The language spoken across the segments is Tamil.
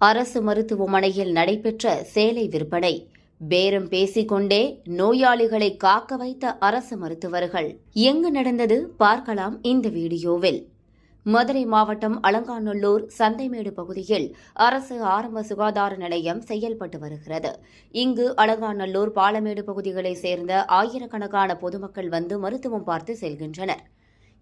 அரசு மருத்துவமனையில் நடைபெற்ற சேலை விற்பனை. பேரம் பேசிக்கொண்டே நோயாளிகளை காக்க வைத்த அரசு மருத்துவர்கள். எங்கு நடந்தது பார்க்கலாம் இந்த வீடியோவில். மதுரை மாவட்டம் அலங்காநல்லூர் சந்தைமேடு பகுதியில் அரசு ஆரம்ப சுகாதார நிலையம் செயல்பட்டு வருகிறது. இங்கு அலங்காநல்லூர் பாலமேடு பகுதிகளைச் சேர்ந்த ஆயிரக்கணக்கான பொதுமக்கள் வந்து மருத்துவம் பார்த்து செல்கின்றனர்.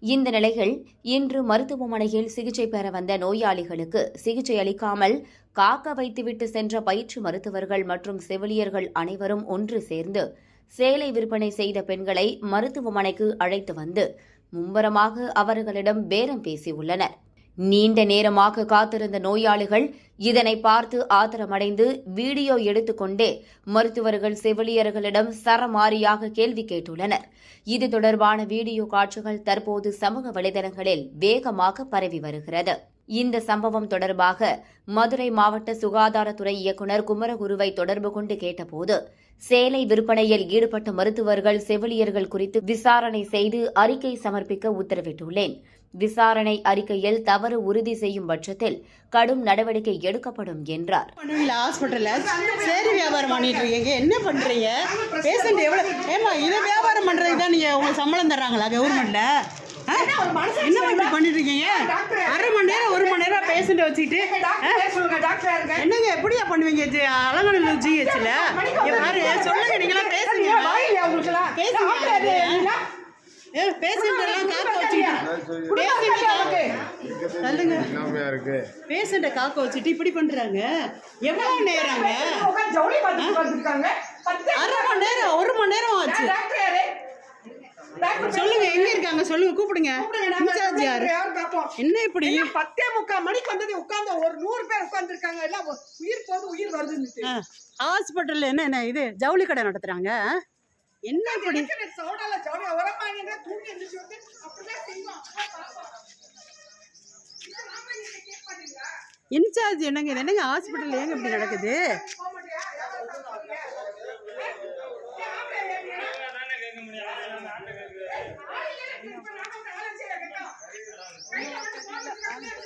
இந்த நிலையில் இன்று மருத்துவமனையில் சிகிச்சை பெற வந்த நோயாளிகளுக்கு சிகிச்சை அளிக்காமல் காக்க வைத்துவிட்டு சென்ற பயிற்சி மருத்துவர்கள் மற்றும் செவிலியர்கள் அனைவரும் ஒன்று சேர்ந்து சேலை விற்பனை செய்த பெண்களை மருத்துவமனைக்கு அழைத்து வந்து மும்முரமாக அவர்களிடம் பேரம் பேசியுள்ளனர். நீண்ட நேரமாக காத்திருந்த நோயாளிகள் இதனை பார்த்து ஆத்திரமடைந்து வீடியோ எடுத்துக்கொண்டே மருத்துவர்கள் செவிலியர்களிடம் சரமாரியாக கேள்வி கேட்டுள்ளனர். இது தொடர்பான வீடியோ காட்சிகள் தற்போது சமூக வலைதளங்களில் வேகமாக பரவி வருகிறது. இந்த சம்பவம் தொடர்பாக மதுரை மாவட்ட சுகாதாரத்துறை இயக்குநர் குமரகுருவை தொடர்பு கொண்டு கேட்டபோது, சேலை விற்பனையில் ஈடுபட்ட மருத்துவர்கள் செவிலியர்கள் குறித்து விசாரணை செய்து அறிக்கை சமர்ப்பிக்க உத்தரவிட்டுள்ளேன். விசாரணை அறிக்கையில் தவறு உறுதி செய்யும் பட்சத்தில் கடும் நடவடிக்கை எடுக்கப்படும் என்றார். ஹாஸ்பிட்டல்ல சேரி வியாபாரம் பண்ணிட்டு இருக்கீங்க, என்ன பண்றீங்க? பேஷண்ட் எவ்வளவு இதை வியாபாரம் பண்றதுக்கு தான் நீங்க உங்களுக்கு சம்பளம் தர்றாங்களா கவர்மெண்ட்ல? என்ன பண்ணிட்டு இருக்கீங்க? அரை மணி நேரம் 1 மணி நேரம் பேஷண்ட் வச்சுட்டு என்னங்க எப்படியா பண்ணுவீங்க? அலங்காநல்லூர் ஜிஹெச்ல யாரு சொல்லுங்க, நீங்களாம் பேசுங்க. பேஷண்ட் எல்லாம் காக்க வச்சுட்டு பேஷண்ட காக்க வச்சுட்டு இப்படி பண்றாங்க. எவ்வளவு நேரங்க? அரை மணி நேரம் 1 மணி நேரம் ஆச்சு. சொல்லுங்க, எங்க இருக்காங்க சொல்லுங்க, கூப்பிடுங்க. என்ன இப்படி 10:45 மணிக்கு வந்தது உட்கார்ந்து ஒரு 100 பேர் உட்கார்ந்து இருக்காங்க. எல்லாம் உயிர் போது உயிர் வருது. ஹாஸ்பிட்டல்ல என்ன இது ஜவுளி கடை நடத்துறாங்க? என்ன இப்படி இன்சார்ஜ் என்னங்க இது? என்னங்க ஹாஸ்பிட்டல் ஏங்க இப்படி நடக்குது?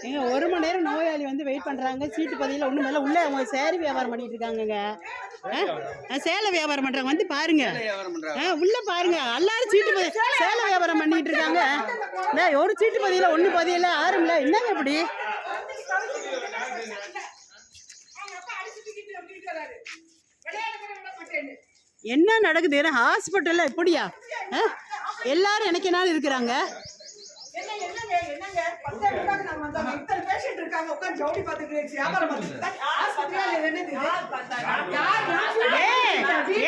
ஏங்க 1 மணி நேரம் நோயாளி வந்து வெயிட் பண்றாங்க. சீட்டு பதில ஒண்ணு மேல உள்ள அவங்க சேரி வியாபாரம் பண்ணிட்டு இருக்காங்க. சேலை வியாபாரம் பண்றாங்க, வந்து பாருங்க. உள்ள பாருங்க, எல்லாரும் சீட்டு சேலை வியாபாரம் பண்ணிட்டு இருக்காங்க. ஒரு சீட்டு பதில ஒண்ணு பதில ஆறும்ல. என்னங்க இப்படி? என்ன நடக்குது? ஹாஸ்பிட்டல்ல இப்படியா? எல்லாரும் எனக்கு என்ன இருக்கிறாங்க?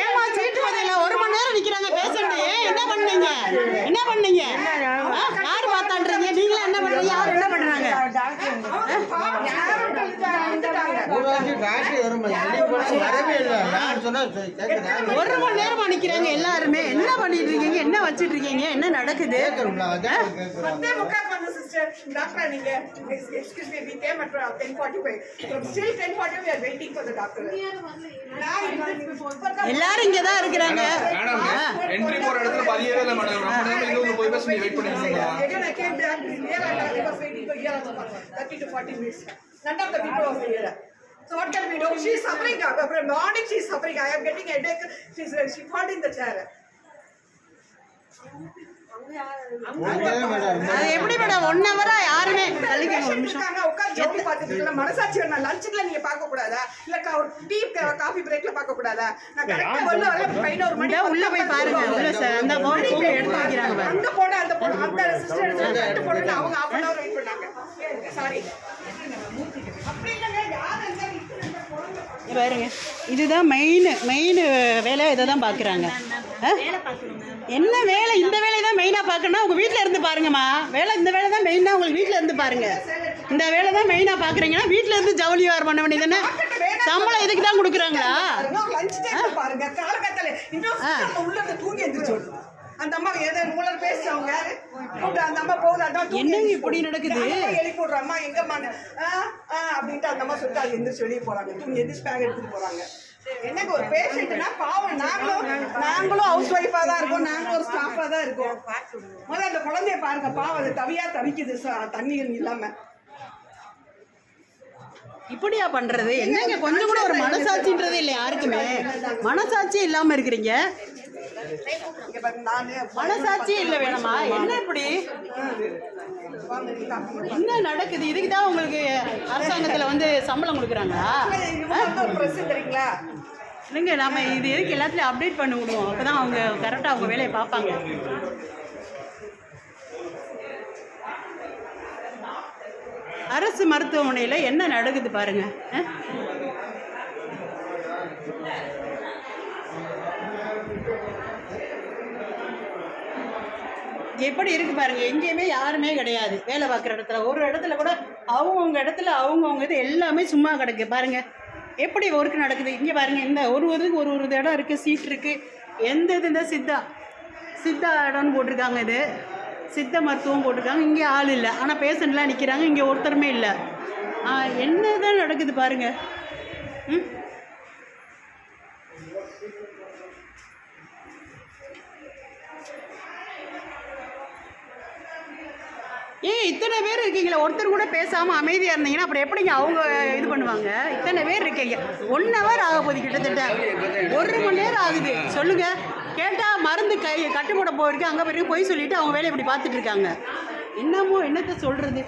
ஏமா சீட்டு பதில 1 மணி நேரம் நிக்கிறாங்க பேஷண்ட். என்ன பண்ணீங்க? என்ன பண்ணீங்க? யாரு பார்த்தான்றீங்க? நீங்களே என்ன பண்றீங்க? யாரு என்ன பண்றாங்க? 1 மணி நேரமா நிக்கிறாங்க எல்லாருமே. என்ன பண்ணிட்டு இருக்கீங்க? என்ன வச்சிட்டு இருக்கீங்க? என்ன நடக்குது? Doctor, excuse me, we came at 10:45. So still 10:45 we are waiting for the doctor. எல்லாரும் இங்க தான் இருக்காங்க. என்ட்ரி போற இடத்துல பதியவே இல்ல மேடம். ரொம்ப நேரம் இங்க வந்து போய் பேசி வெயிட் பண்ணிட்டு இருந்தாங்க. Again I came back here and I was waiting for here also 30 to 40 minutes. None of the people was here. So what can we do? She is suffering. From morning she is suffering. I am getting headache. She fall in the chair. எப்படி மேடம் 1 ஹவரா யாருமே மனசாட்சி லஞ்சுல நீங்க பார்க்க கூடாதா? இல்ல டீ காஃபி பிரேக்ல பார்க்க கூடாதா? உள்ள போய் பாருங்க. அந்த எடுத்து வைக்கிறாங்க. அங்க போன அந்த சிஸ்டர் போட்டு அவங்க 1/2 hour வெயிட் பண்ணாங்க. சாரி அப்படி இல்லங்க. யாரு பாருங்க, இதுதான் மெயின் வேலை. இதை தான் பார்க்குறாங்க. என்ன வேலை? இந்த வேலையை தான் மெயினாக பார்க்கணும். உங்கள் வீட்டில் இருந்து பாருங்கம்மா. இந்த வேலை தான் மெயினாக உங்களுக்கு வீட்டில் இருந்து பாருங்க. இந்த வேலை தான் மெயினாக பார்க்குறீங்கன்னா வீட்டில் இருந்து ஜவுளி வியாபாரம் பண்ண வேண்டியது தானே? சம்பளம் இதுக்கு தான் கொடுக்குறாங்களா? அந்த அம்மா ஏதோ மூலர் பேசுறவங்க அந்த அம்மா போகுது. அதான் என்னங்க இப்படி நடக்குது? எழுப்பி போடுற அம்மா எங்கம்மா அப்படின்ட்டு அந்த அம்மா சொல்லிட்டு அது எந்திரிச்சு வெளியே போறாங்க. எந்திரிச்சு பேக் எடுத்துட்டு போறாங்க. என்னங்க ஒரு பேஷண்ட்னா பாவம். நாங்களும் ஹவுஸ் ஒய்ஃபா தான் இருக்கோம், நாங்களும் ஒரு ஸ்டாஃபா தான் இருக்கோம். முதல்ல அந்த குழந்தைய பாருங்க, பாவம் அது தவிக்குது தண்ணி இல்லாம. இப்படியா பண்றது? என்னங்க கொஞ்சம் கூட ஒரு மனசாட்சின்றதே இல்லை யாருக்குமே. மனசாட்சியே இல்லாம இருக்கிறீங்க. இங்க பாருங்க, நானு மனசாட்சியே இல்லை வேணாமா? என்ன இப்படி என்ன நடக்குது? இதுக்கு தான் உங்களுக்கு அரசாங்கத்தில் வந்து சம்பளம் கொடுக்குறாங்களா? ஒரு ப்ரெஸ் தெரியுங்களா? இல்லைங்க, நம்ம இது எதுக்கு எல்லாத்துலையும் அப்டேட் பண்ணி விடுவோம். அப்போ தான் அவங்க கரெக்டாக அவங்க வேலையை பார்ப்பாங்க. அரசு மருத்துவமனையில் என்ன நடக்குது பாருங்க. எப்படி இருக்கு பாருங்க. எங்கேயுமே யாருமே கிடையாது வேலை பார்க்குற இடத்துல. ஒரு இடத்துல கூட அவங்கவுங்க இடத்துல அவங்கவுங்க இது எல்லாமே சும்மா கிடக்கு பாருங்க. எப்படி ஒர்க் நடக்குது இங்கே பாருங்க. இந்த ஒரு ஒரு இடம் இருக்குது, சீட் இருக்குது. எந்த இது இந்த சித்தா இடம்னு போட்டிருக்காங்க. இது சித்த மருத்துவம் போட்டிருக்காங்க. இங்கே ஆள் இல்லை, ஆனால் பேஷண்ட்லாம் நிற்கிறாங்க. இங்கே ஒருத்தருமே இல்லை. என்ன தான் நடக்குது பாருங்க. ஏன் இத்தனை பேர் இருக்கீங்களா? ஒருத்தர் கூட பேசாமல் அமைதியாக இருந்தீங்கன்னா அப்புறம் எப்படிங்க அவங்க இது பண்ணுவாங்க? இத்தனை பேர் இருக்கீங்க. 1 hour ஆக போகுது, கிட்டத்தட்ட 1 மணி நேரம் ஆகுது. சொல்லுங்கள். கேட்டால் மருந்து கட்டு போட போயிருக்கு, அங்கே போய் பொய் சொல்லிவிட்டு அவங்க வேலையை இப்படி பார்த்துட்டு இருக்காங்க. என்னமோ என்னத்தை சொல்கிறது?